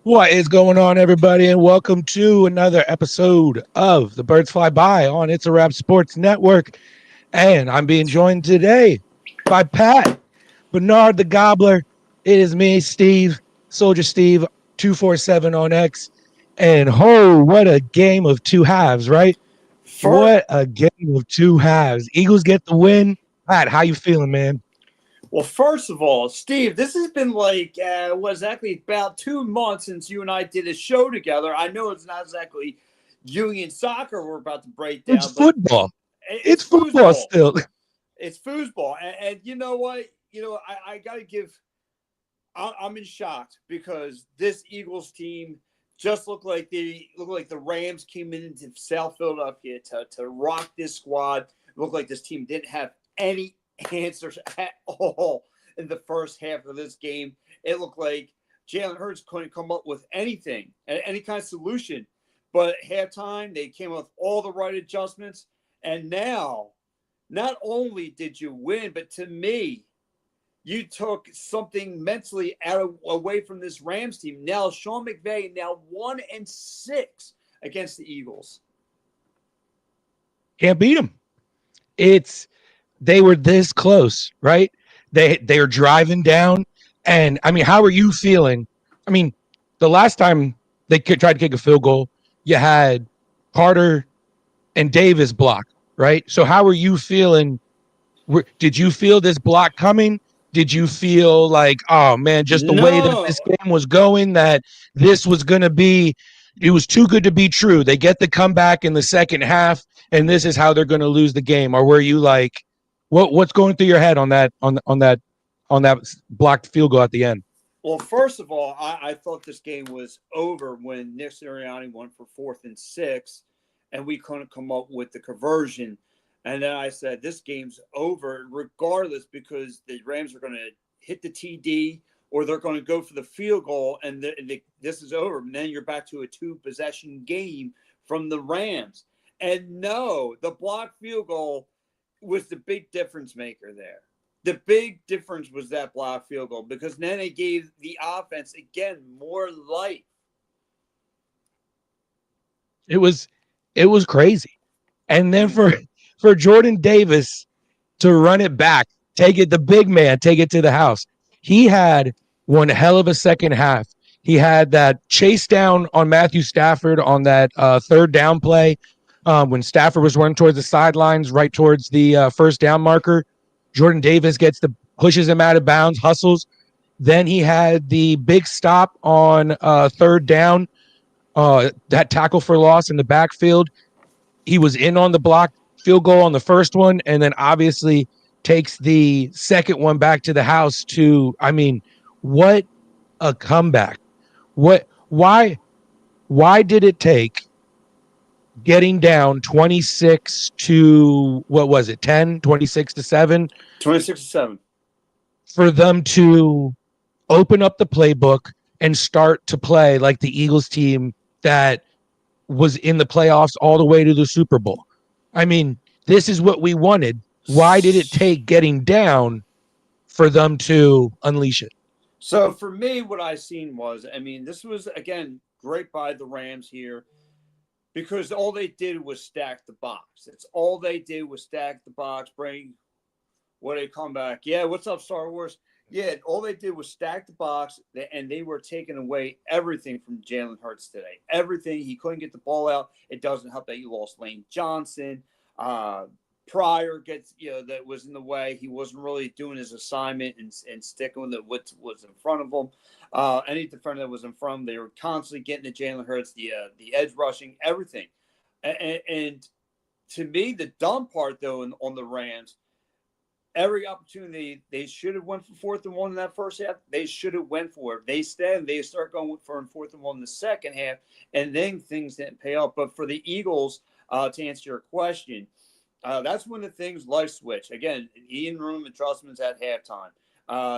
What is going on, everybody, and welcome to another episode of the Birds Fly By on It's a Rap Sports Network. And I'm being joined today by Pat, Bernard the Gobbler. It is me, Steve, Soldier Steve, 247 on X. And what a game of two halves, right? For What a game of two halves. Eagles get the win. Pat, how you feeling, man? well, first of all, Steve, this has been what exactly about 2 months since you and I did a show together. I know it's not exactly Union soccer we're about to break It's down, but football. it's It's football foosball. still. It's foosball, and you know what? I got to give. I'm in shock because this Eagles team just looked like the Rams came into South Philadelphia to rock this squad. It looked like this team didn't have any answers at all in the first half of this game. It looked like Jalen Hurts couldn't come up with anything, any kind of solution. But at halftime, they came up with all the right adjustments. And now, not only did you win, but to me, you took something mentally away from this Rams team. Now Sean McVay now 1-6 against the Eagles. Can't beat them. It's they were this close, right? They are driving down, and I mean, how are you feeling? I mean, the last time they tried to kick a field goal, you had Carter and Davis block, right? So how are you feeling? Did you feel this block coming? Did you feel like, oh man, just the way that No, this game was going, that this was going to be, it was too good to be true? They get the comeback in the second half, and this is how they're going to lose the game. Or were you like, what's going through your head on that blocked field goal at the end? well, first of all, I thought this game was over when Nick Sirianni went for 4th and 6, and we couldn't come up with the conversion. And then I said, this game's over regardless because the Rams are going to hit the TD or they're going to go for the field goal, and this is over. And then you're back to a 2-possession game from the Rams. And no, the blocked field goal was the big difference maker there. The big difference was that block field goal because then it gave the offense again more life. It was crazy. And then Mm. for Jordan Davis to run it back, take it, the big man, take it to the house. He had one hell of a second half. He had that chase down on Matthew Stafford on that third down play when Stafford was running towards the sidelines, right towards the first down marker. Jordan Davis pushes him out of bounds, hustles. Then he had the big stop on third down, that tackle for loss in the backfield. He was in on the block field goal on the first one, and then obviously takes the second one back to the house to, I mean, what a comeback. Why did it take getting down 26 to, what was it, 10, 26 to 7, 26-7. for them to open up the playbook and start to play like the Eagles team that was in the playoffs all the way to the Super Bowl? I mean, this is what we wanted. Why did it take getting down for them to unleash it? So for me, what I seen was, I mean, this was again great by the Rams here because all they did was stack the box. It's all they did was stack the box, bring what they come back. Yeah, what's up, Star Wars? Yeah, all they did was stack the box, and they were taking away everything from Jalen Hurts today. Everything. He couldn't get the ball out. It doesn't help that you lost Lane Johnson. Uh, Pryor gets, that was in the way. He wasn't really doing his assignment and sticking with what was in front of him. Any defender that was in front of him, they were constantly getting to Jalen Hurts, the edge rushing, everything. And to me, the dumb part, though, on the Rams, every opportunity they should have went for 4th and 1 in that first half. They should have went for it. They start going for 4th and 1 in the second half, and then things didn't pay off. But for the Eagles, to answer your question, that's when the things life switch. Again, Ian Room and Trustman's at halftime.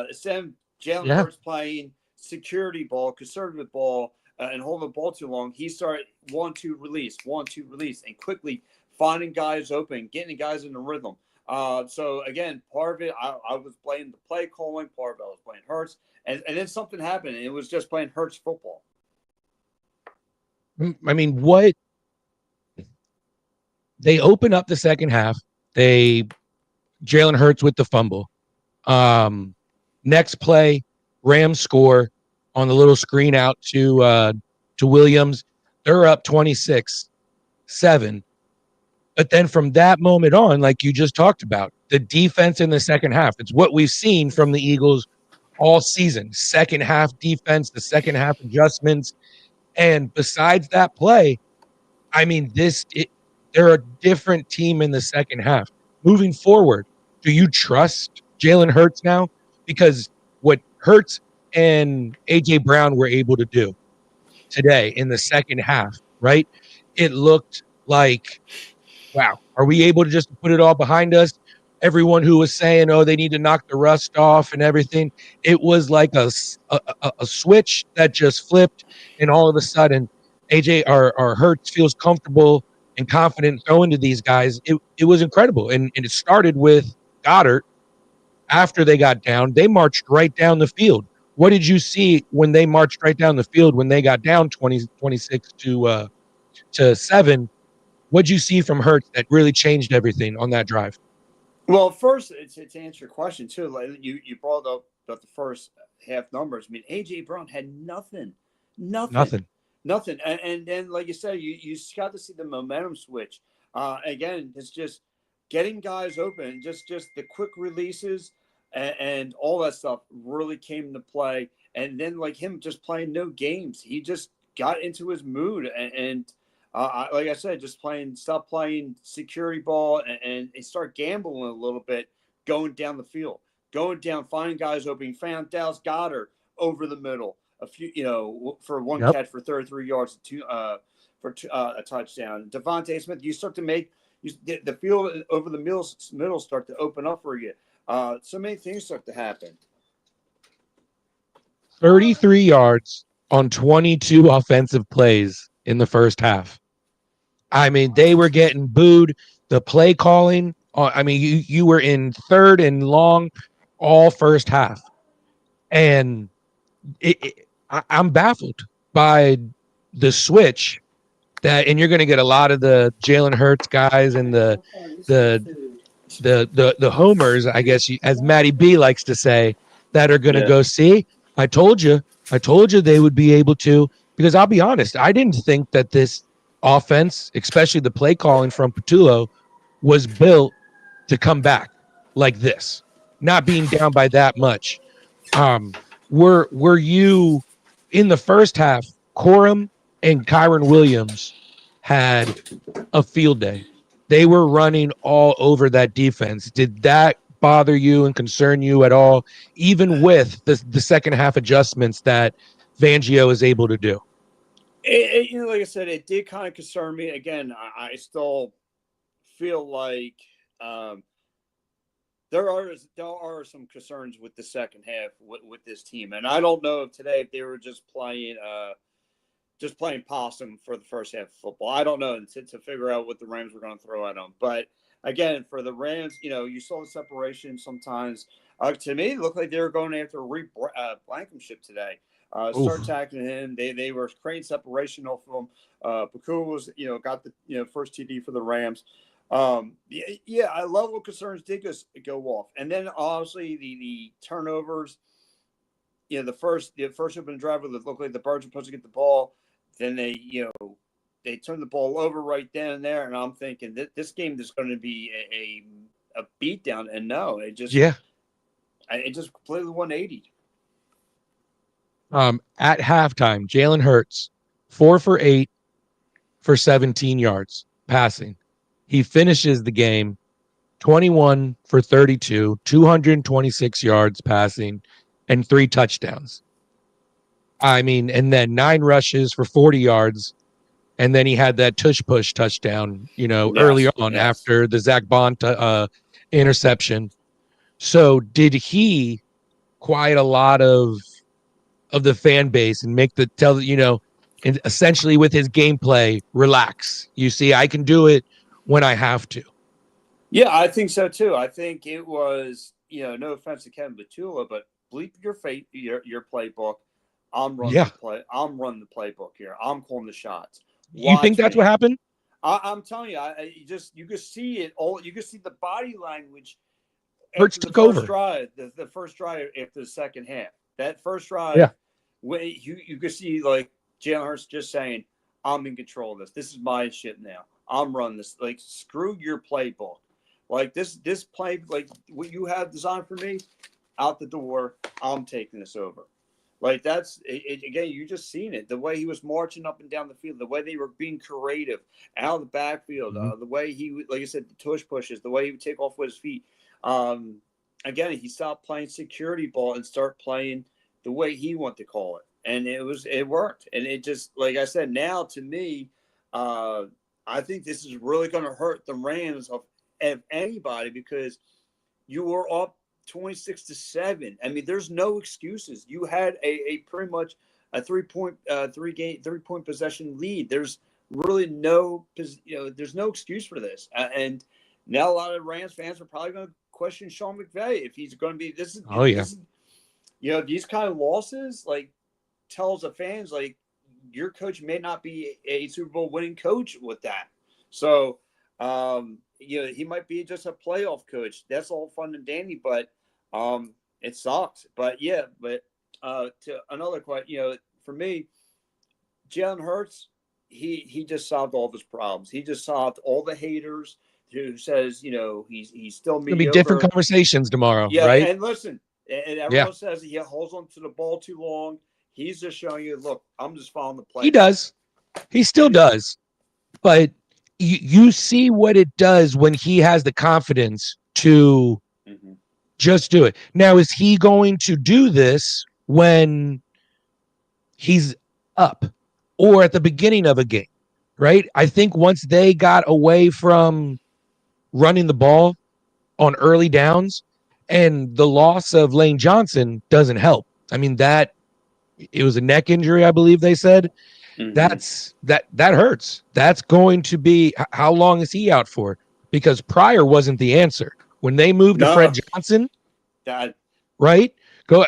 Instead Jalen Yeah. Hurts playing security ball, conservative ball, and holding the ball too long, he started 1-2 release, 1-2 release, and quickly finding guys open, getting guys in the rhythm. So again, part of it, I was playing the play calling, part of it I was playing Hurts, and then something happened, and it was just playing Hurts football. I mean, what they open up the second half. Jalen Hurts with the fumble. Next play, Rams score on the little screen out to Williams. They're up 26-7. But then from that moment on, like you just talked about, the defense in the second half, it's what we've seen from the Eagles all season. Second half defense, the second half adjustments. And besides that play, I mean, they're a different team in the second half. Moving forward, do you trust Jalen Hurts now? Because what Hurts and A.J. Brown were able to do today in the second half, right? It looked like, wow, are we able to just put it all behind us? Everyone who was saying, oh, they need to knock the rust off and everything, it was like a switch that just flipped, and all of a sudden, AJ or Hurts feels comfortable and confident throwing to these guys. It was incredible, and it started with Goddard. After they got down, they marched right down the field. What did you see when they marched right down the field when they got down 26 to 7? What'd you see from Hurts that really changed everything on that drive? Well, first, to answer your question too, like you brought up about the first half numbers. I mean, AJ Brown had nothing, nothing, Nothing. nothing, and then like you said, you got to see the momentum switch. Again, it's just getting guys open, just the quick releases and all that stuff really came into play. And then like him just playing no games, he just got into his mood and like I said, just stop playing security ball and start gambling a little bit, going down the field, going down, finding guys open. Found Dallas Goddard over the middle, a few, for one Yep. catch for 33 yards, a touchdown. Devontae Smith, you start to make the field over the middle start to open up for you. So many things start to happen. 33 yards on 22 offensive plays in the first half. I mean, they were getting booed. The play calling, I mean, you were in third and long all first half. And I'm baffled by the switch and you're going to get a lot of the Jalen Hurts guys and the the homers, I guess, as Matty B likes to say, that are going to go, see, I told you they would be able to, because I'll be honest, I didn't think that this offense, especially the play calling from Patullo, was built to come back like this, not being down by that much. Were you in the first half? Corum and Kyron Williams had a field day. They were running all over that defense. Did that bother you and concern you at all, even with the second half adjustments that Fangio is able to do? Like I said, it did kind of concern me. Again, I still feel like there are some concerns with the second half with this team, and I don't know if today if they were just playing possum for the first half of football. I don't know to figure out what the Rams were going to throw at them. But again, for the Rams, you saw the separation sometimes. To me, it looked like they were going after Blankenship today. Start tackling him. They were creating separation off of him. Pakul was, got the first TD for the Rams. A level of concerns did go off, and then obviously the turnovers. The first open drive that looked like the Birds were supposed to get the ball. Then they turned the ball over right then and there, and I'm thinking that this game is going to be a beatdown. And no, it just completely 180. At halftime, Jalen Hurts 4 for 8 for 17 yards passing. He finishes the game 21 for 32, 226 yards passing, and 3 touchdowns. I mean, and then 9 rushes for 40 yards. And then he had that tush push touchdown, early on after the Zach Bond interception. So did he quiet a lot of the fan base and make and essentially with his gameplay, relax? You see, I can do it when I have to. Yeah, I think so too. I think it was, no offense to Kevin Patullo, but bleep your playbook. I'm running the playbook here. I'm calling the shots. You think Watch that's me. what happened? I'm telling you, you could see it all. You could see the body language Hurts after the took first over. drive. The first drive after the second half. That first Yeah. drive, when you could see like Jalen Hurts just saying, "I'm in control of this. This is my shit now. I'm running this. Like screw your playbook. Like this play, like what you have designed for me, out the door. I'm taking this over." Like again. You just seen it. The way he was marching up and down the field, the way they were being creative out of the backfield, Mhm. the way he, like I said, the tush pushes, the way he would take off with his feet. Um, Again, he stopped playing security ball and start playing the way he wanted to call it, and it worked. And it just, like I said, now to me, uh, I think this is really going to hurt the Rams of anybody because you were up 26-7. I mean, there's no excuses. You had a pretty much a 3 point possession lead. There's really there's no excuse for this. And now a lot of Rams fans are probably going to question Sean McVay if he's going to be. Oh yeah. This is these kind of losses like tells the fans like your coach may not be a Super Bowl winning coach with that. So he might be just a playoff coach. That's all fun and dandy, but it sucks. But yeah, to another question, for me, Jalen Hurts, he just solved all of his problems. He just solved all the haters who says he's still It's gonna be different mediocre. conversations tomorrow, Yeah, right? and listen, and Yeah. everyone says he holds on to the ball too long. He's just showing you, look, I'm just following the He playbook. does. He still And does. But you see what it does when he has the confidence to Mhm. just do it. Now, is he going to do this when he's up or at the beginning of a game? Right? I think once they got away from running the ball on early downs, and the loss of Lane Johnson doesn't help. I mean, that it was a neck injury, I believe they said. Mhm. That hurts. That's going to be, how long is he out for? Because Pryor wasn't the answer when they moved to Fred No, Johnson. that Right? Go.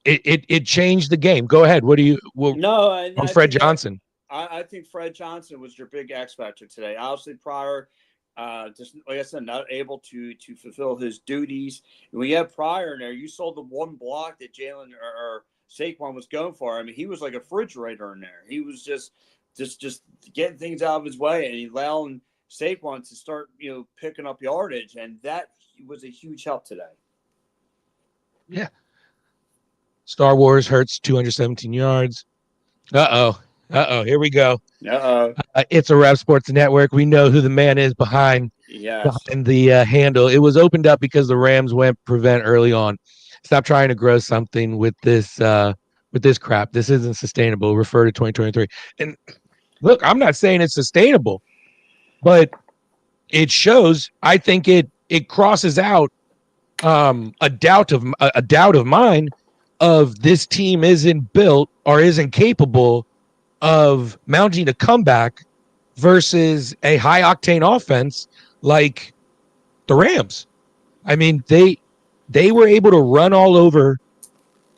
It changed the game. Go ahead. What do you no, and on Fred Johnson? I think Fred Johnson was your big X factor today. Obviously, Pryor, just like I said, not able to fulfill his duties. And when you have Pryor in there, you saw the one block that Jalen or Saquon was going for. I mean, he was like a refrigerator in there. He was just getting things out of his way, and he allowing Saquon to start picking up yardage, and that was a huge help today. Yeah. Star Wars Hurts 217 yards. Here we go. Uh-oh. It's a Rev Sports Network. We know who the man is behind Yes. the handle. It was opened up because the Rams went prevent early on. Stop trying to grow something with this crap. This isn't sustainable. Refer to 2023. And look, I'm not saying it's sustainable, but it shows. I think it crosses out a doubt of mine of this team isn't built or isn't capable of mounting a comeback versus a high octane offense like the Rams. I mean, they were able to run all over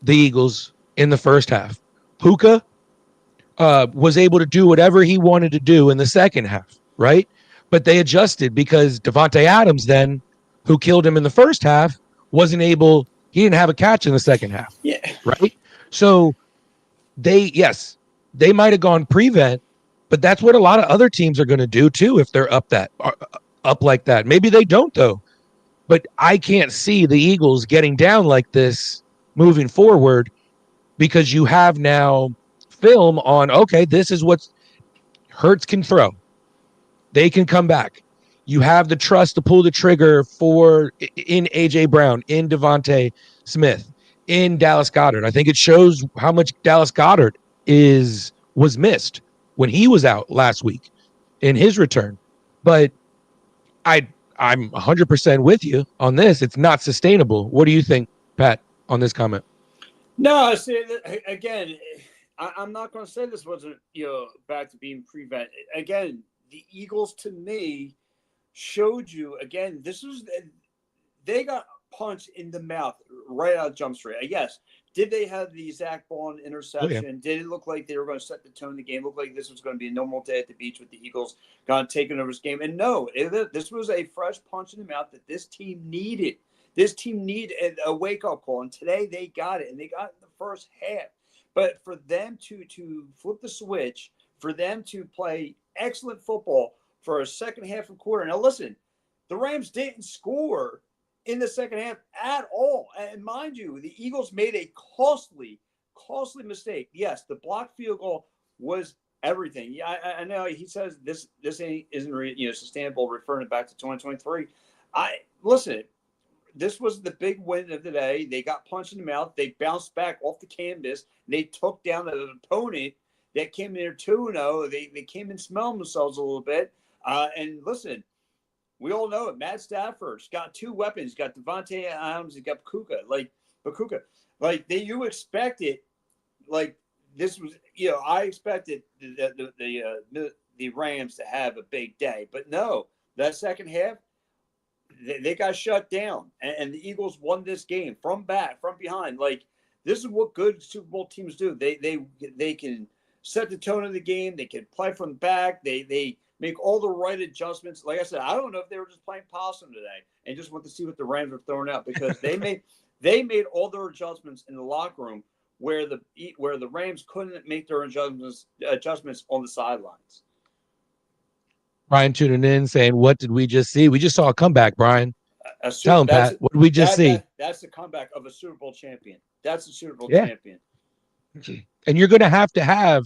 the Eagles in the first half. Puka was able to do whatever he wanted to do in the second half, right? But they adjusted because Devontae Adams then, who killed him in the first half, wasn't able. He didn't have a catch in the second half, Yeah. right? So they might have gone prevent, but that's what a lot of other teams are going to do too if they're up like that. Maybe they don't though, but I can't see the Eagles getting down like this moving forward because you have now film on, okay, this is what Hurts can throw. They can come back. You have the trust to pull the trigger in AJ Brown, in Devontae Smith, in Dallas Goedert. I think it shows how much Dallas Goedert was missed when he was out last week in his return. But I'm 100% with you on this. It's not sustainable. What do you think, Pat, on this comment? No, see, again, I'm not going to say this wasn't back to being prevent. Again, the Eagles to me showed you again. They got punched in the mouth right out of Jump Street. Yes, Did they have the Zach Bond Oh, yeah. interception? Did it look like they were going to set the tone of the game? Look like this was going to be a normal day at the beach with the Eagles going taking over this game? And no, this was a fresh punch in the mouth that this team needed. This team needed a wake-up call, and today they got it, and they got it in the first half. But for them to flip the switch, for them to play excellent football for a second half of quarter. Now, listen, the Rams didn't score in the second half at all. And mind you, the Eagles made a costly mistake. Yes, the blocked field goal was everything. Yeah, I know he says this isn't sustainable, referring back to 2023. Listen. This was the big win of the day. They got punched in the mouth. They bounced back off the canvas. They took down an opponent that came in there 2-0. They came in smelling themselves a little bit. And listen, we all know it. Matt Stafford's got two weapons. He's got Devontae Adams. He's got Bakuka. You expect it. Like this was, I expected the Rams to have a big day, but no. That second half, they got shut down, and the Eagles won this game from behind. Like, this is what good Super Bowl teams do. They can set the tone of the game. They can play from the back. They make all the right adjustments. Like I said, I don't know if they were just playing possum today and just want to see what the Rams were throwing out, because they made all their adjustments in the locker room where the Rams couldn't make their adjustments on the sidelines. Brian tuning in saying, what did we just see? We just saw a comeback, Brian. Tell him, Pat, what did we just see? That's the comeback of a Super Bowl champion. That's the Super Bowl champion. And you're going to have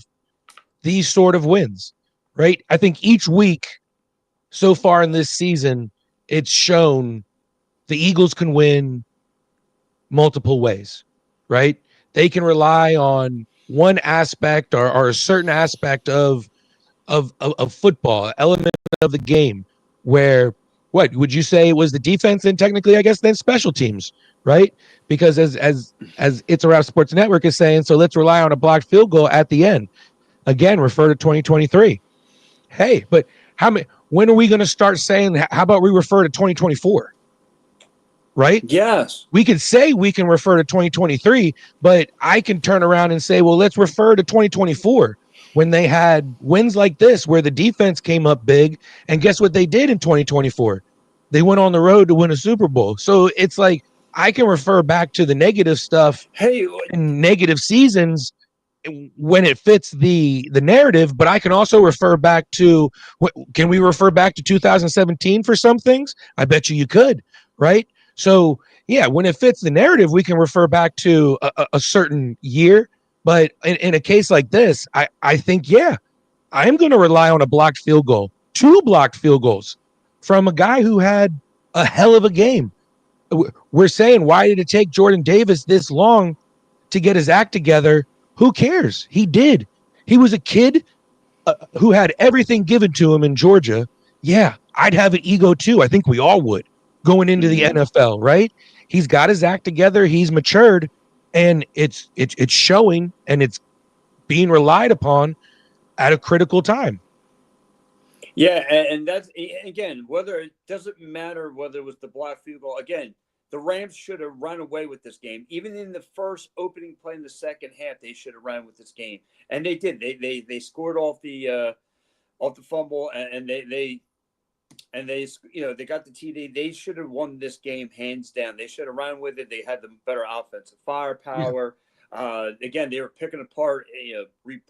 these sort of wins, right? I think each week so far in this season, it's shown the Eagles can win multiple ways, right? They can rely on one aspect or a certain aspect of football, element of the game, where what would you say it was the defense, and technically I guess then special teams, right? Because as It's a Wrap Sports Network is saying, so let's rely on a blocked field goal at the end. Again, refer to 2023. Hey, but when are we going to start saying, how about we refer to 2024? Right? Yes. We could say we can refer to 2023, but I can turn around and say, well, let's refer to 2024. When they had wins like this, where the defense came up big, and guess what they did in 2024? They went on the road to win a Super Bowl. So it's like I can refer back to the negative stuff in negative seasons when it fits the narrative, but I can also refer back to, can we refer back to 2017 for some things? I bet you could, right? So yeah, when it fits the narrative, we can refer back to a certain year. But in a case like this, I think, yeah, I'm going to rely on a blocked field goal, 2 blocked field goals from a guy who had a hell of a game. We're saying, why did it take Jordan Davis this long to get his act together? Who cares? He did. He was a kid who had everything given to him in Georgia. Yeah, I'd have an ego too. I think we all would going into the NFL, right? He's got his act together. He's matured. And it's showing, and it's being relied upon at a critical time. Yeah, and that's, again, whether it doesn't matter whether it was the block field goal. Again, the Rams should have run away with this game. Even in the first opening play in the second half, they should have run with this game, and they did. They scored off the fumble, and they got the TD. They should have won this game hands down. They should have run with it. They had the better offensive firepower. Yeah. Again, they were picking apart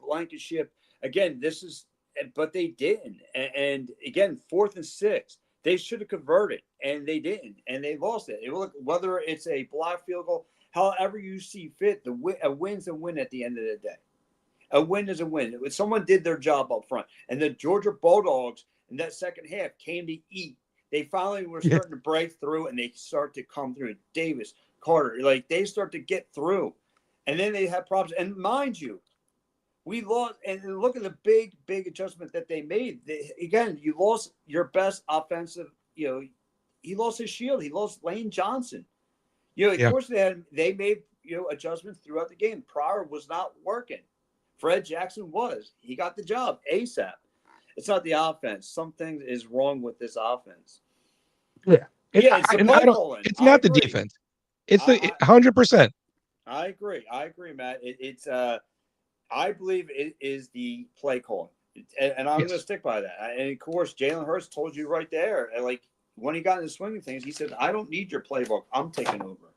Blankenship. Again, but they didn't. And again, 4th and 6, they should have converted, and they didn't, and they lost it. Whether it's a block field goal, however you see fit, a win's a win at the end of the day. A win is a win. Someone did their job up front, and the Georgia Bulldogs in that second half came to eat. They finally were starting to break through, and they start to come through. Davis, Carter, they start to get through. And then they had problems. And mind you, we lost. And look at the big, big adjustment that they made. Again, you lost your best offensive. He lost his shield. He lost Lane Johnson. Of course, they made adjustments throughout the game. Pryor was not working. Fred Jackson was. He got the job ASAP. It's not the offense. Something is wrong with this offense. Yeah. It's not the defense. It's the 100%. I agree. I agree, Matt. It's I believe it is the play calling, and I'm going to Yes. stick by that. And of course, Jalen Hurts told you right there, like when he got in the swing of things, he said, "I don't need your playbook. I'm taking over."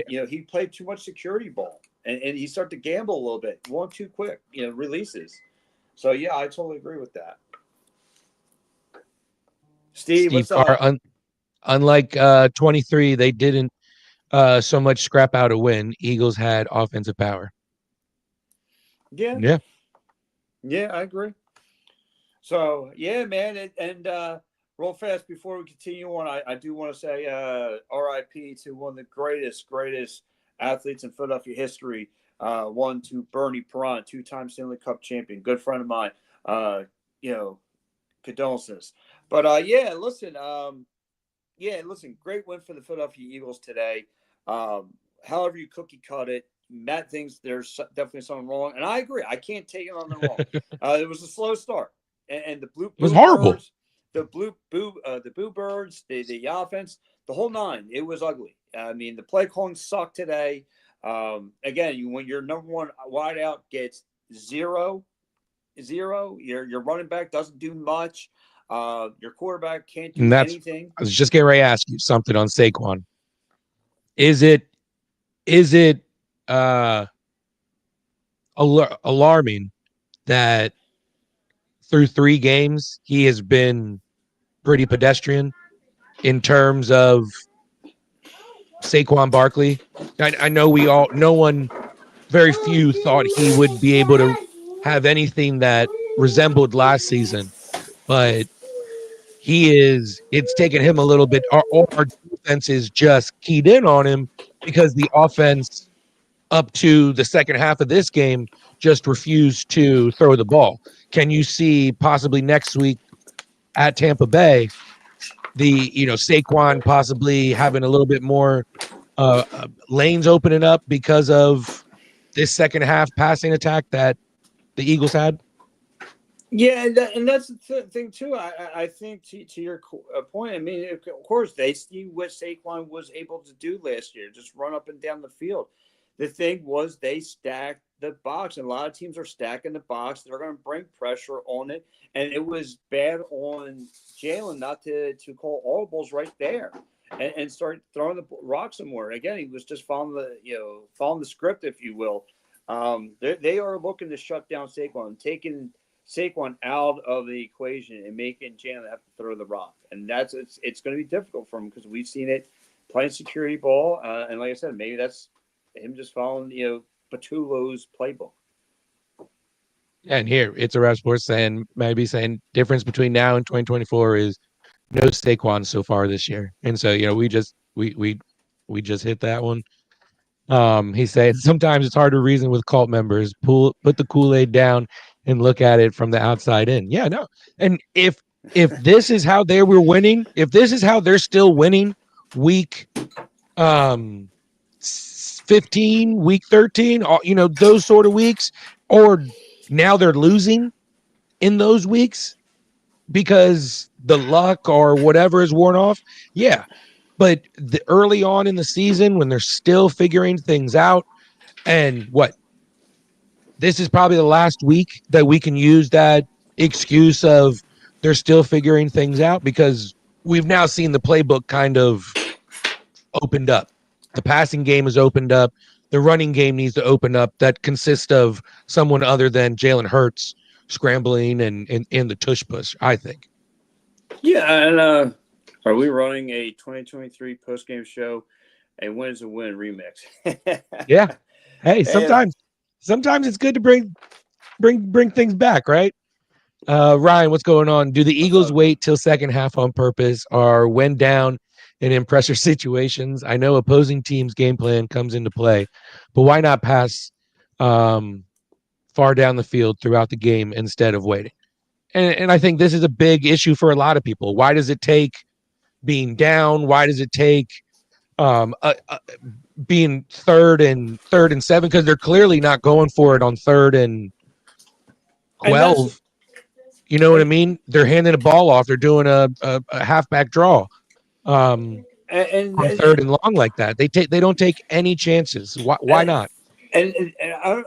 Yeah. He played too much security ball, and he started to gamble a little bit, one too quick, releases. So yeah, I totally agree with that. Steve, Steve what's Carr, up? unlike 23, they didn't so much scrap out a win. Eagles had offensive power. Yeah, Yeah. yeah, I agree. So yeah, man, and real fast before we continue on, I do want to say R.I.P. to one of the greatest athletes in Philadelphia history. One to Bernie Perron, two-time Stanley Cup champion, good friend of mine. Uh, you know, condolences. But listen, great win for the Philadelphia Eagles today. However you cookie cut it, Matt thinks there's definitely something wrong, and I agree. I can't take it on the wrong. It was a slow start, and the blue It was horrible. birds, the boo birds, the offense, the whole nine. It was ugly. I mean, the play calling sucked today. Again, when your number one wideout gets zero, your running back doesn't do much. Your quarterback can't do And that's, anything. I was just getting ready to ask you something on Saquon. Is it uh alarming that through 3 games he has been pretty pedestrian in terms of Saquon Barkley? I know no one, very few thought he would be able to have anything that resembled last season, but it's taken him a little bit. Our defense is just keyed in on him because the offense up to the second half of this game just refused to throw the ball. Can you see possibly next week at Tampa Bay, Saquon possibly having a little bit more lanes opening up because of this second half passing attack that the Eagles had? Yeah, and that's the thing too. I think to your point. I mean, of course, they see what Saquon was able to do last year, just run up and down the field. The thing was they stacked the box, and a lot of teams are stacking the box. They're going to bring pressure on it, and it was bad on Jalen not to call audibles right there and start throwing the rock some more. Again, he was just following the script, if you will. They are looking to shut down Saquon, taking Saquon out of the equation and making Jalen have to throw the rock, and it's going to be difficult for him because we've seen it playing security ball, and like I said, maybe that's him just following Patullo's playbook. And here it's a Rap Sports saying, maybe saying difference between now and 2024 is no Saquon so far this year. And so, we just hit that one. He said sometimes it's hard to reason with cult members. Put the Kool-Aid down and look at it from the outside in. Yeah, no. And if this is how they were winning, if this is how they're still winning week 15, week 13, those sort of weeks, or now they're losing in those weeks because the luck or whatever is worn off. Yeah. But early on in the season when they're still figuring things out, and this is probably the last week that we can use that excuse of they're still figuring things out, because we've now seen the playbook kind of opened up. The passing game is opened up. The running game needs to open up. That consists of someone other than Jalen Hurts scrambling and in the tush push, I think. Yeah, and are we running a 2023 post game show? A win is a win remix. Yeah. Hey, Hey, sometimes it's good to bring things back, right? Ryan, what's going on? Do the what's Eagles up, man? wait till second half on purpose, or when down in pressure situations? I know opposing teams' game plan comes into play, but why not pass um, far down the field throughout the game instead of waiting? And I think this is a big issue for a lot of people. Why does it take being down? Why does it take um, uh, uh, being third and 7? Because they're clearly not going for it on third and And that's 12. You know what I and mean? They're handing a ball off. They're doing a halfback draw. and, on and, third and long like that. They don't take any chances. Why not? and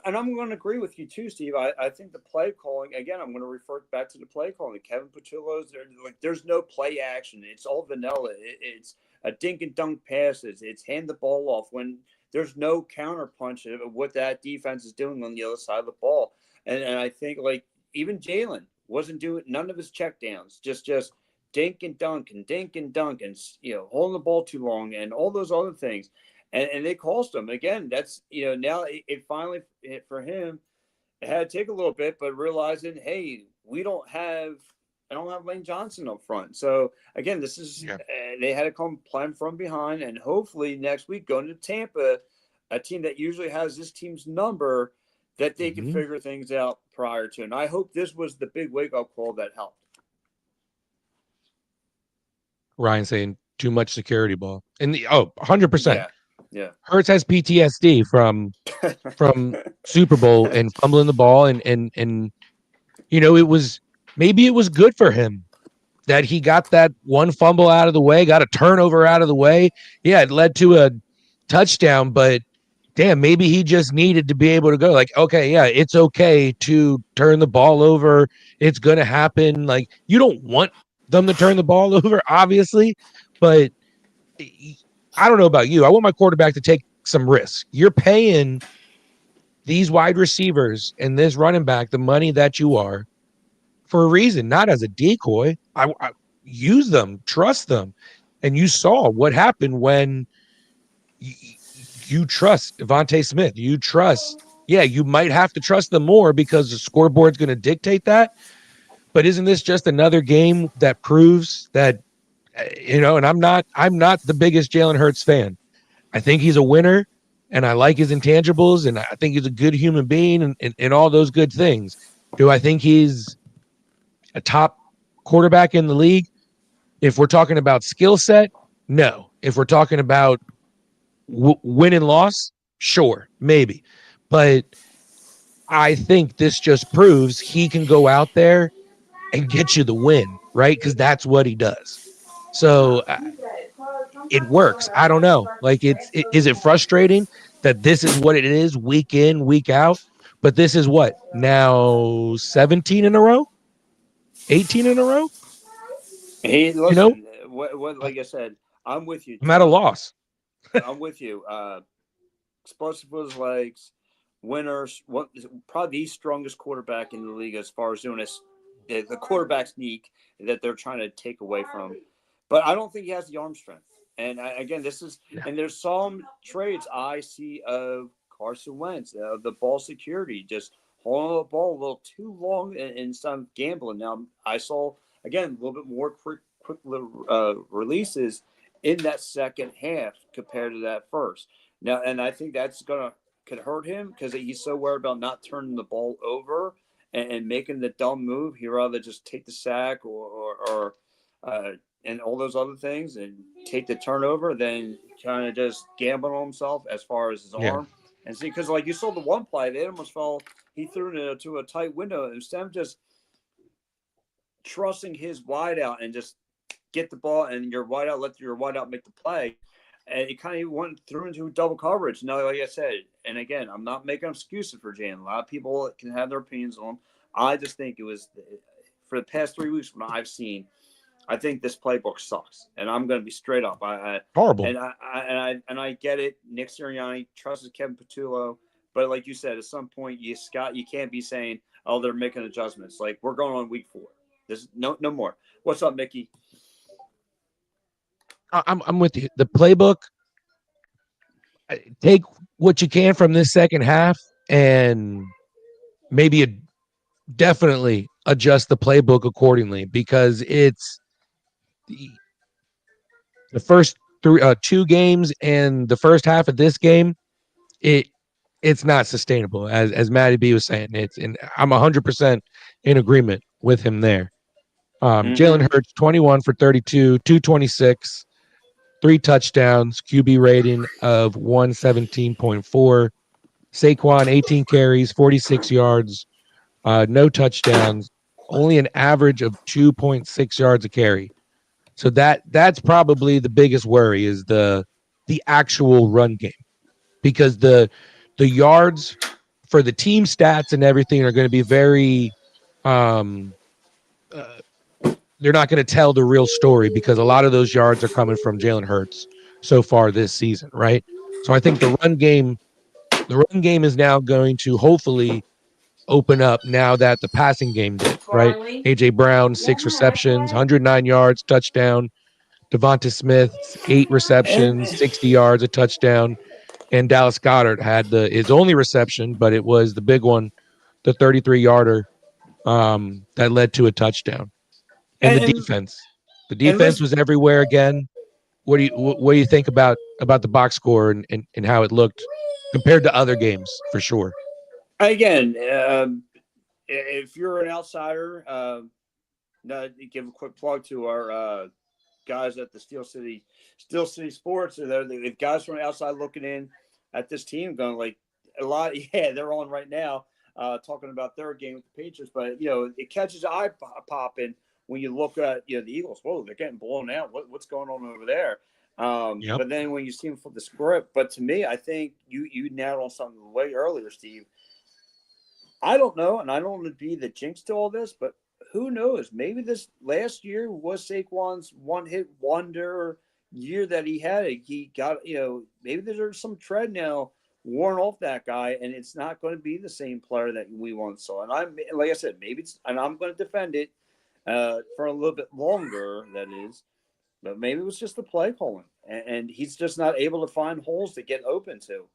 I'm going to agree with you too, Steve. I think the play calling again. I'm going to refer back to the play calling. Kevin Patullo's there. Like, there's no play action. It's all vanilla. It's a dink and dunk passes. It's hand the ball off when there's no counter punch of what that defense is doing on the other side of the ball. And I think like even Jalen wasn't doing none of his check downs. Just dink and dunk and holding the ball too long and all those other things. And they cost him again. That's now it finally for him. It had to take a little bit, but realizing, hey, I don't have Lane Johnson up front. So again, this is they had to come playing from behind, and hopefully next week going to Tampa, a team that usually has this team's number, that they can figure things out prior to. And I hope this was the big wake up call that helped. Ryan saying too much security ball, and 100%. Yeah. Hurts has PTSD from Super Bowl and fumbling the ball, and it was good for him that he got that one fumble out of the way, got a turnover out of the way. Yeah, it led to a touchdown, but damn, maybe he just needed to be able to go like, okay, yeah, it's okay to turn the ball over. It's going to happen. Like, you don't want them to turn the ball over, obviously, but I don't know about you. I want my quarterback to take some risk. You're paying these wide receivers and this running back the money that you are for a reason, not as a decoy. I use them, trust them. And you saw what happened when you trust Devontae Smith. You trust, you might have to trust them more because the scoreboard's going to dictate that. But isn't this just another game that proves that, and I'm not the biggest Jalen Hurts fan. I think he's a winner, and I like his intangibles, and I think he's a good human being and all those good things. Do I think he's a top quarterback in the league? If we're talking about skill set, no. If we're talking about win and loss, sure, maybe. But I think this just proves he can go out there and get you the win, right? Because that's what he does. So it works. I don't know. Like, is it frustrating that this is what it is week in, week out? But this is what now 17 in a row, 18 in a row. Hey, listen, what like I said, I'm with you. I'm at a loss. I'm with you. Explosive with his legs, winners. Probably the strongest quarterback in the league as far as doing this. The quarterback sneak that they're trying to take away from. But I don't think he has the arm strength. And again, and there's some trades I see of Carson Wentz, the ball security, just holding the ball a little too long and some gambling. Now, I saw, again, a little bit more quick releases in that second half compared to that first. Now, and I think that's could hurt him because he's so worried about not turning the ball over and making the dumb move. He'd rather just take the sack or and all those other things and take the turnover than trying to just gamble on himself as far as his arm. And see, because like you saw the one play, they almost fell. He threw it into a tight window instead of just trusting his wideout and just get the ball and let your wideout make the play. And he kind of went through into double coverage. Now, like I said, and again, I'm not making excuses for Jalen. A lot of people can have their opinions on him. I just think it was for the past 3 weeks when I've seen. I think this playbook sucks, and I'm going to be straight up. Horrible. And I get it. Nick Sirianni trusts Kevin Patullo, but like you said, at some point, you can't be saying, "Oh, they're making adjustments." Like, we're going on week 4. There's no more. What's up, Mickey? I'm with you. The playbook. Take what you can from this second half, and maybe definitely adjust the playbook accordingly because it's the first 2 games and the first half of this game. It's not sustainable, as Matty B was saying. And I'm 100% in agreement with him there. Jalen Hurts 21 for 32, 226, 3 touchdowns, QB rating of 117.4. Saquon 18 carries, 46 yards, no touchdowns, only an average of 2.6 yards a carry. So that's probably the biggest worry is the actual run game, because the yards for the team stats and everything are going to be very um uh, they're not going to tell the real story, because a lot of those yards are coming from Jalen Hurts so far this season, right? So I think the run game is now going to hopefully open up now that the passing game did, right? AJ Brown, 6 receptions, 109 yards, touchdown. Devonta Smith, 8 receptions, And 60 yards, a touchdown. And Dallas Goedert had his only reception, but it was the big one, the 33-yarder that led to a touchdown. And and the and, and defense listen, was everywhere again. What do you think about the box score and how it looked compared to other games for sure? again, if you're an outsider, give a quick plug to our guys at the Steel City Sports. If guys from the outside looking in at this team, going like a lot, yeah, they're on right now, talking about their game with the Patriots. But it catches eye popping when you look at the Eagles. Whoa, they're getting blown out. What's going on over there? Yep. But then when you see them flip the script, but to me, I think you nailed on something way earlier, Steve. I don't know, and I don't want to be the jinx to all this, but who knows? Maybe this last year was Saquon's one-hit wonder year that he had. He got, maybe there's some tread now worn off that guy, and it's not going to be the same player that we once saw. And like I said, and I'm going to defend it for a little bit longer, that is, but maybe it was just the play calling, and he's just not able to find holes to get open to.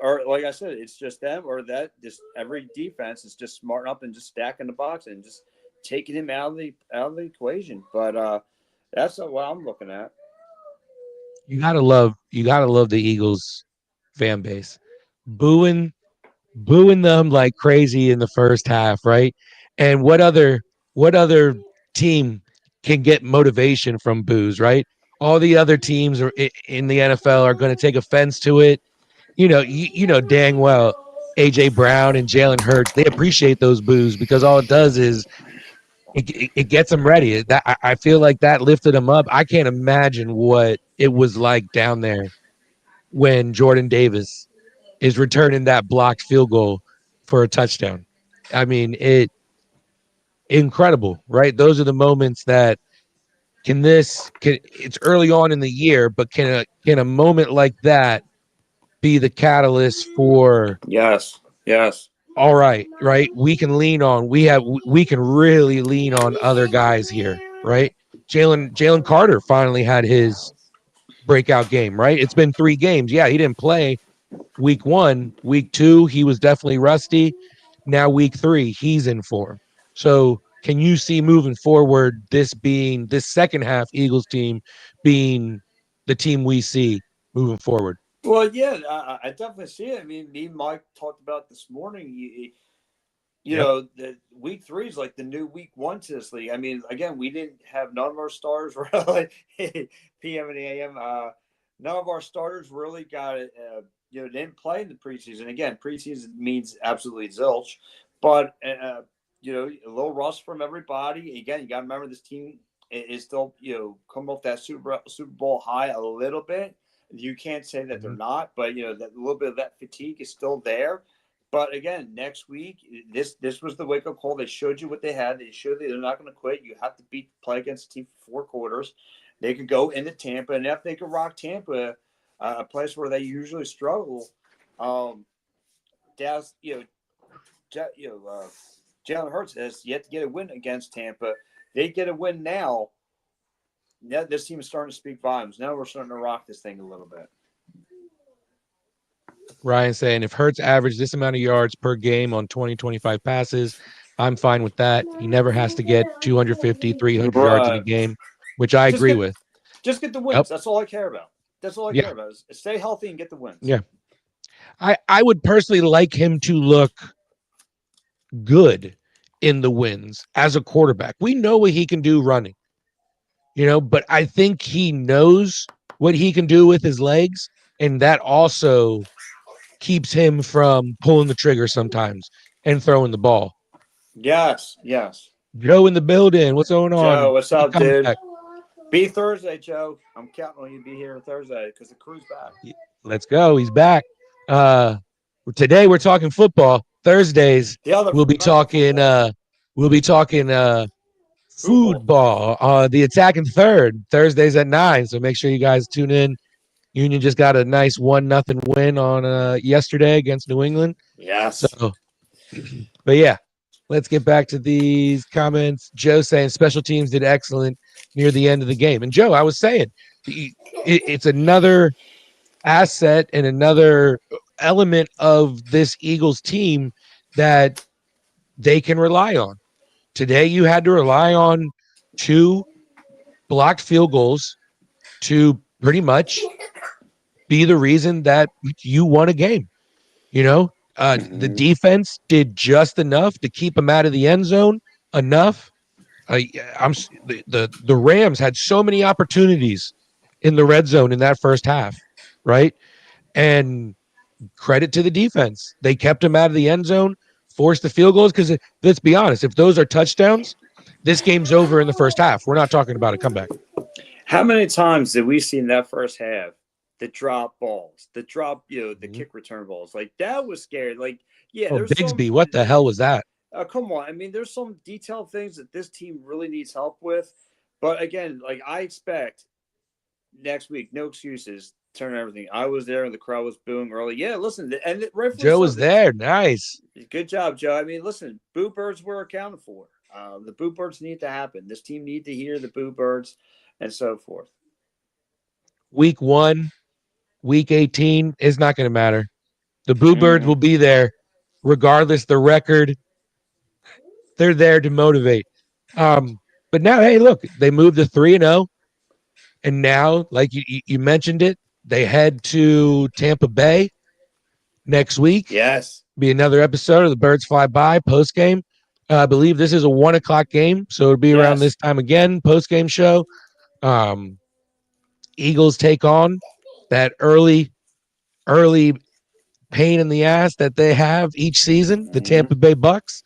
Or like I said, it's just them, or that just every defense is just smarting up and just stacking the box and just taking him out of the equation. But that's what I'm looking at. You gotta love the Eagles fan base. Booing them like crazy in the first half, right? And what other team can get motivation from boos, right? All the other teams in the NFL are going to take offense to it. You know dang well AJ Brown and Jalen Hurts, they appreciate those boos, because all it does is it gets them ready. I feel like that lifted them up. I can't imagine what it was like down there when Jordan Davis is returning that blocked field goal for a touchdown. I mean, incredible, right? Those are the moments that it's early on in the year, but can a moment like that be the catalyst for Yes. all right, we can really lean on other guys here, right? Jalen Carter finally had his breakout game, right? It's been 3 games. Yeah, he didn't play week 1, week 2, he was definitely rusty. Now week 3, he's in form. So can you see moving forward this second half Eagles team being the team we see moving forward? Well, yeah, I definitely see it. I mean, me and Mike talked about this morning. The week 3 is like the new week 1 to this league. I mean, again, we didn't have none of our stars really PM and AM. None of our starters really got it. Didn't play in the preseason. Again, preseason means absolutely zilch, but a little rust from everybody. Again, you got to remember this team is still coming off that Super Bowl high a little bit. You can't say that they're not, but that little bit of that fatigue is still there. But again, next week, this was the wake up call. They showed you what they had. They showed they're not going to quit. You have to play against a team for 4 quarters. They could go into Tampa, and if they could rock Tampa, a place where they usually struggle, Dallas, Jalen Hurts has yet to get a win against Tampa. They get a win now. Now this team is starting to speak volumes. Now we're starting to rock this thing a little bit. Ryan saying if Hurts averaged this amount of yards per game on 20-25 passes, I'm fine with that. He never has to get 250, 300 yards in a game, which I agree with. Just get the wins. Yep. That's all I care about. That's all I care about is stay healthy and get the wins. Yeah. I would personally like him to look good in the wins as a quarterback. We know what he can do running, but I think he knows what he can do with his legs, and that also keeps him from pulling the trigger sometimes and throwing the ball. Yes. Joe in the building. What's going on? Joe, what's up, dude? Back. Be Thursday, Joe. I'm counting on you to be here Thursday because the crew's back. Let's go. He's back. Today we're talking football. Thursdays The other we'll be talking. Football. The attacking third Thursdays at 9. So make sure you guys tune in. Union just got a nice 1-0 win on yesterday against New England. Yes. So, but yeah, let's get back to these comments. Joe saying special teams did excellent near the end of the game. And Joe, I was saying it's another asset and another element of this Eagles team that they can rely on. Today, you had to rely on 2 blocked field goals to pretty much be the reason that you won a game. The defense did just enough to keep them out of the end zone. Enough. The Rams had so many opportunities in the red zone in that first half, right? And credit to the defense. They kept them out of the end zone, forced the field goals, because let's be honest, if those are touchdowns, this game's over in the first half. We're not talking about a comeback. How many times did we see in that first half the drop balls, the kick return balls? Like, that was scary. Like, yeah, there's Bigsby, what the hell was that? Come on. I mean, there's some detailed things that this team really needs help with. But again, like, I expect next week, no excuses, turn everything. I was there and the crowd was booing early. Yeah, listen, and Joe was there. Nice. Good job, Joe. I mean, listen, boo birds were accounted for. The boo birds need to happen. This team need to hear the boo birds and so forth. Week 1, week 18 is not going to matter. The boo birds will be there regardless the record. They're there to motivate. But now, hey, look, they moved to 3-0. And now, like you mentioned it, they head to Tampa Bay next week. Yes. Be another episode of the Birds Fly By post game. I believe this is a 1:00 game, so it'll be around this time again, post game show. Eagles take on that early pain in the ass that they have each season, the Tampa Bay Bucks.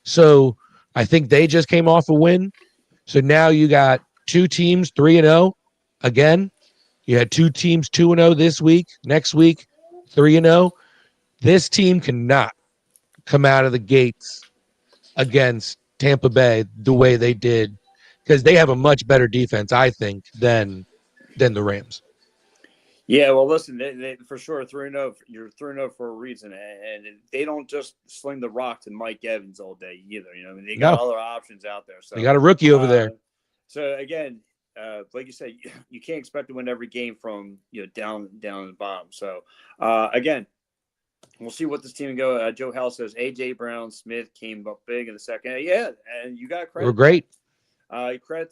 So I think they just came off a win. So now you got 2 teams 3-0 again. You had 2 teams 2-0 this week. Next week 3-0. This team cannot come out of the gates against Tampa Bay the way they did, because they have a much better defense, I think, than the Rams. Yeah, well, listen, they for sure 3-0. You're 3-0 for a reason, and they don't just sling the rock to Mike Evans all day either. I mean, they got other options out there. So they got a rookie over there. So again, like you said, you can't expect to win every game from down at the bottom. So again, we'll see what this team can go. Joe Hell says AJ Brown Smith came up big in the second. Yeah, and you got credit. They were great.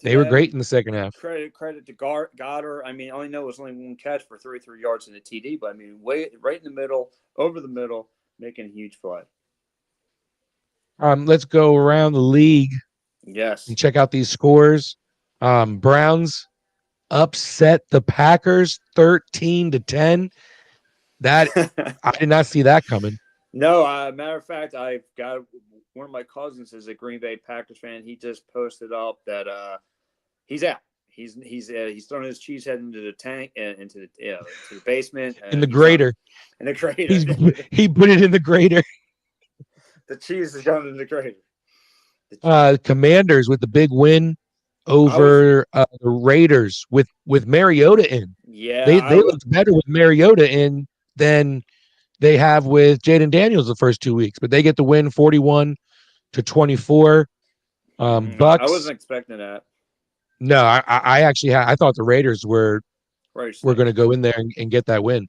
They were great in the second half. Credit to Goddard. I mean, I only know it was only 1 catch for 33 yards in the TD, but I mean, right in the middle, over the middle, making a huge play. Let's go around the league. Yes. And check out these scores. Browns upset the Packers 13-10. That I did not see that coming. No, matter of fact, I've got one of my cousins is a Green Bay Packers fan. He just posted up that he's out. He's throwing his cheese head into the tank and into the basement. In the grater. In the grater. He put it in the grater. The cheese is going in the grater. Commanders with the big win over the Raiders with Mariota in. Yeah, they looked better with Mariota in than they have with Jaden Daniels the first 2 weeks, but they get the win 41-24. Bucks. I wasn't expecting that. No, I actually I thought the Raiders were going to go in there and get that win.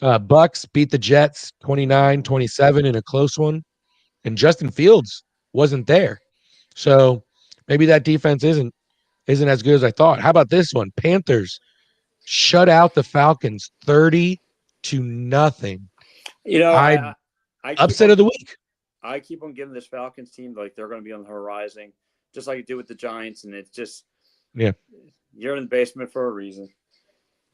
Bucks beat the Jets 29-27 in a close one, and Justin Fields wasn't there. So maybe that defense isn't as good as I thought. How about this one? Panthers shut out the Falcons 30-0. I upset of the week. I keep on giving this Falcons team like they're going to be on the horizon, just like you do with the Giants, and it's just you're in the basement for a reason.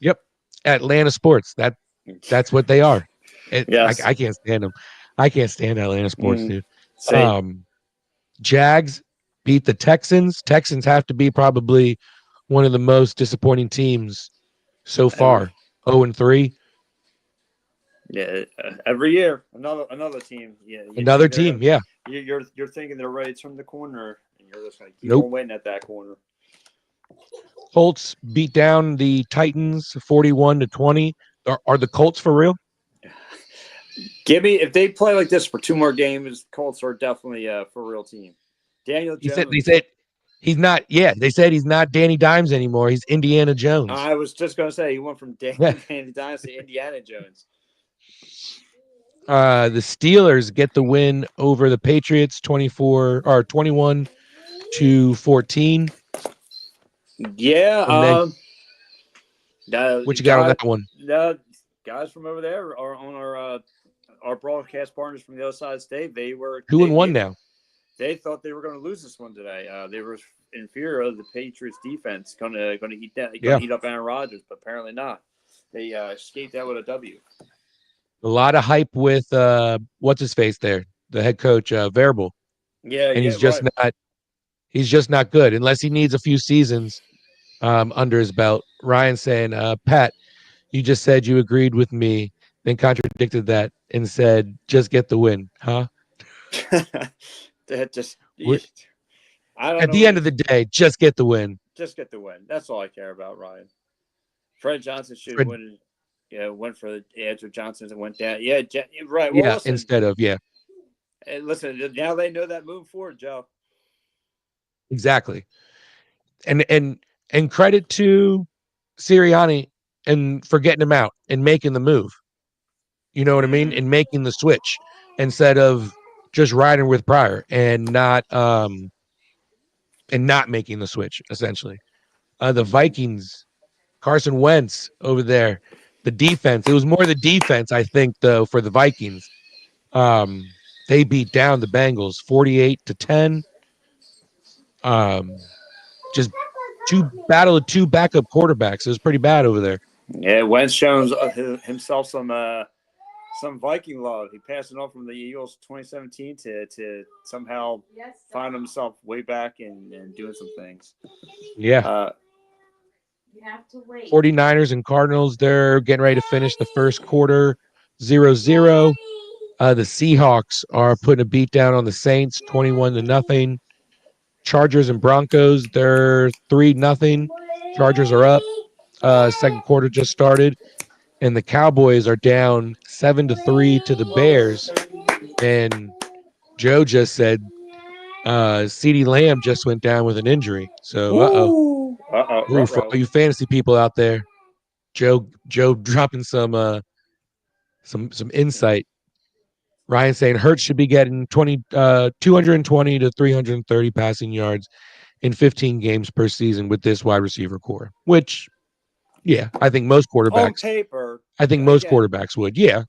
Yep, Atlanta sports. That's what they are. Yes. I can't stand them. I can't stand Atlanta sports, dude. Same. Jags beat the Texans. Texans have to be probably one of the most disappointing teams so far. 0-3. Yeah, every year another team. Yeah, you Another think they're team, gonna, yeah. you're thinking they're ready to turn the corner, and you're just gonna keep Nope. on waiting at that corner. Colts beat down the Titans 41-20. Are the Colts for real? Give me if they play like this for 2 more games, Colts are definitely a for real team. Daniel Jones. They said he's not. Yeah, they said he's not Danny Dimes anymore. He's Indiana Jones. I was just gonna say he went from Danny Dimes to Indiana Jones. The Steelers get the win over the Patriots 21-14. Yeah. What you got on that one? The guys from over there are on our broadcast partners from the other side of the state. They were 2-1 now. They thought they were going to lose this one today. They were in fear of the Patriots defense going to heat up Aaron Rodgers, but apparently not. They escaped out with a W. A lot of hype with what's his face there, the head coach Variable. Yeah, and he's just not. He's just not good unless he needs a few seasons under his belt. Ryan saying, Pat, you just said you agreed with me, then contradicted that and said, just get the win, huh? That just at the end of the day, just get the win. Just get the win. That's all I care about, Ryan. Fred Johnson should have went for the edge of Johnson and went down. Yeah, right. Well, yeah, listen, instead of And listen, now they know that move forward, Joe. Exactly. And credit to Sirianni and for getting him out and making the move. You know what I mean? And making the switch instead of just riding with Pryor and not making the switch, essentially. The Vikings, Carson Wentz over there, the defense. It was more the defense, I think, though, for the Vikings. They beat down the Bengals 48-10. Just battle of two backup quarterbacks. It was pretty bad over there. Yeah, Wentz shows himself some Viking love. He passed it on from the Eagles 2017 to somehow find himself way back and doing some things. Yeah. You have to wait. 49ers and Cardinals, they're getting ready to finish the first quarter 0-0. The Seahawks are putting a beat down on the Saints 21-0. Chargers and Broncos, they're 3-0. Chargers are up. Second quarter just started. And the Cowboys are down 7-3 to the Bears. And Joe just said CeeDee Lamb just went down with an injury. So, for all you fantasy people out there, Joe dropping some insight. Ryan saying Hurts should be getting 220 to 330 passing yards in 15 games per season with this wide receiver core, which, yeah, I think most quarterbacks. On paper, quarterbacks would, yeah.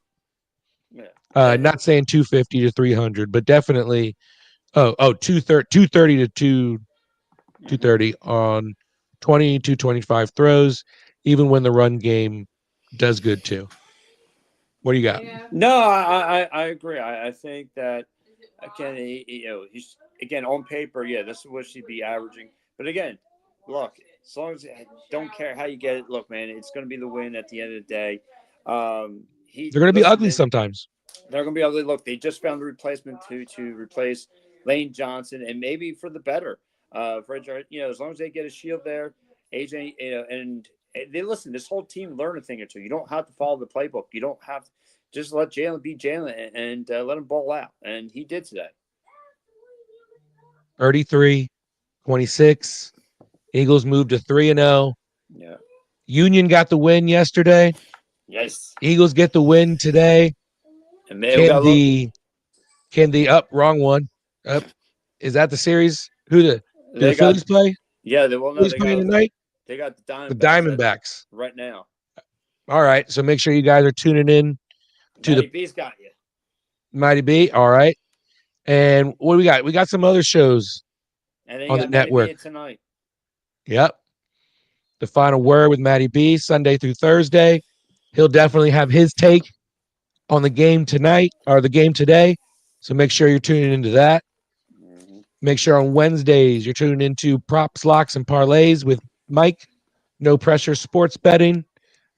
Not saying 250 to 300, but definitely 230 to 230 on 20 to 25 throws, even when the run game does good too. What do you got? No, I agree. I think that again, he's on paper, this is what she'd be averaging. But again, look, as long as don't care how you get it, look, man, it's going to be the win at the end of the day. They're going to be ugly sometimes. They're going to be ugly. Look, they just found the replacement to replace Lane Johnson, and maybe for the better. As long as they get a shield there, AJ, and they listen. This whole team learn a thing or two. You don't have to follow the playbook. You don't have to just let Jalen be Jalen and let him ball out, and he did today. 33-26. Eagles moved to 3-0. Yeah. Union got the win yesterday. Yes. Eagles get the win today. And can the wrong one? Is that the series? Who the Phillies play? Yeah, Who's playing tonight? They got the Diamondbacks right now. All right, so make sure you guys are tuning in to Mighty B's got you. Mighty B. All right, and what do we got? We got some other shows on the network tonight. Yep. The Final Word with Matty B, Sunday through Thursday. He'll definitely have his take on the game tonight or the game today. So make sure you're tuning into that. Mm-hmm. Make sure on Wednesdays you're tuning into Props, Locks, and Parlays with Mike. No pressure sports betting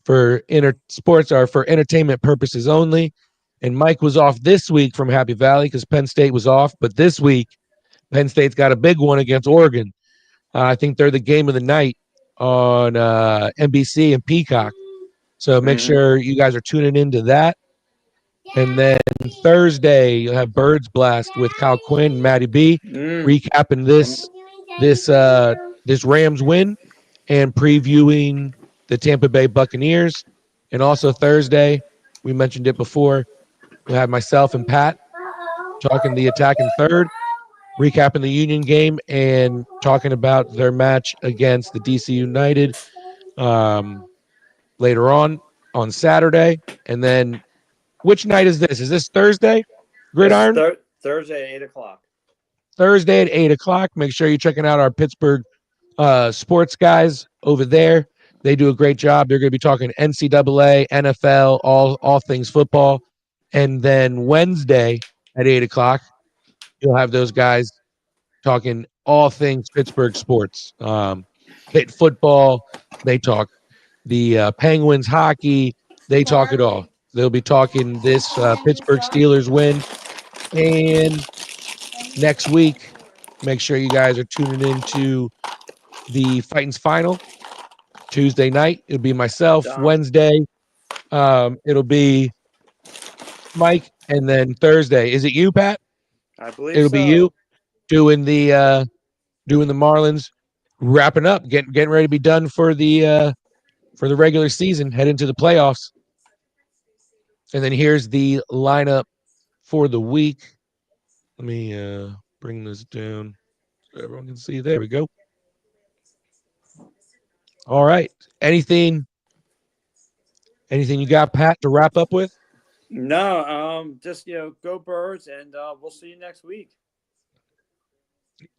for sports are for entertainment purposes only. And Mike was off this week from Happy Valley because Penn State was off. But this week, Penn State's got a big one against Oregon. I think they're the game of the night on NBC and Peacock. So make sure you guys are tuning into that. And then Thursday, you'll have Birds Blast with Kyle Quinn and Matty B, recapping this Rams win and previewing the Tampa Bay Buccaneers. And also Thursday, we mentioned it before, we'll have myself and Pat talking the attacking third, recapping the Union game, and talking about their match against the DC United later on Saturday. And then which night is this? Is this Thursday? Gridiron? Thursday at 8 o'clock. Thursday at 8 o'clock. Make sure you're checking out our Pittsburgh sports guys over there. They do a great job. They're going to be talking NCAA, NFL, all things football. And then Wednesday at 8 o'clock, you'll have those guys talking all things Pittsburgh sports. Hit football. They talk the Penguins hockey. They talk it all. They'll be talking this Pittsburgh Steelers win. And next week, make sure you guys are tuning into the Fighting's Final. Tuesday night, it'll be myself. Wednesday, it'll be Mike. And then Thursday, is it you, Pat? I believe it'll be you doing the Marlins, wrapping up, getting ready to be done for the regular season, head into the playoffs. And then here's the lineup for the week. Let me bring this down so everyone can see. There we go. All right. Anything you got, Pat, to wrap up with? No, just go Birds, and we'll see you next week.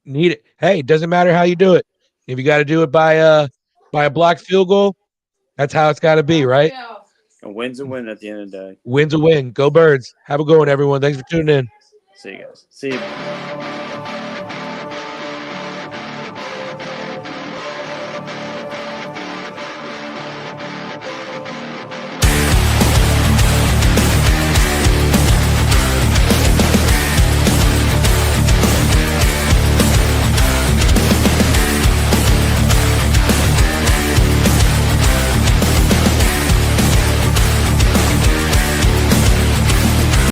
Need it. Hey, it doesn't matter how you do it. If you got to do it by a blocked field goal, that's how it's got to be, right? A win's a win at the end of the day. Win's a win. Go Birds. Have a good one, everyone. Thanks for tuning in. See you guys. See you.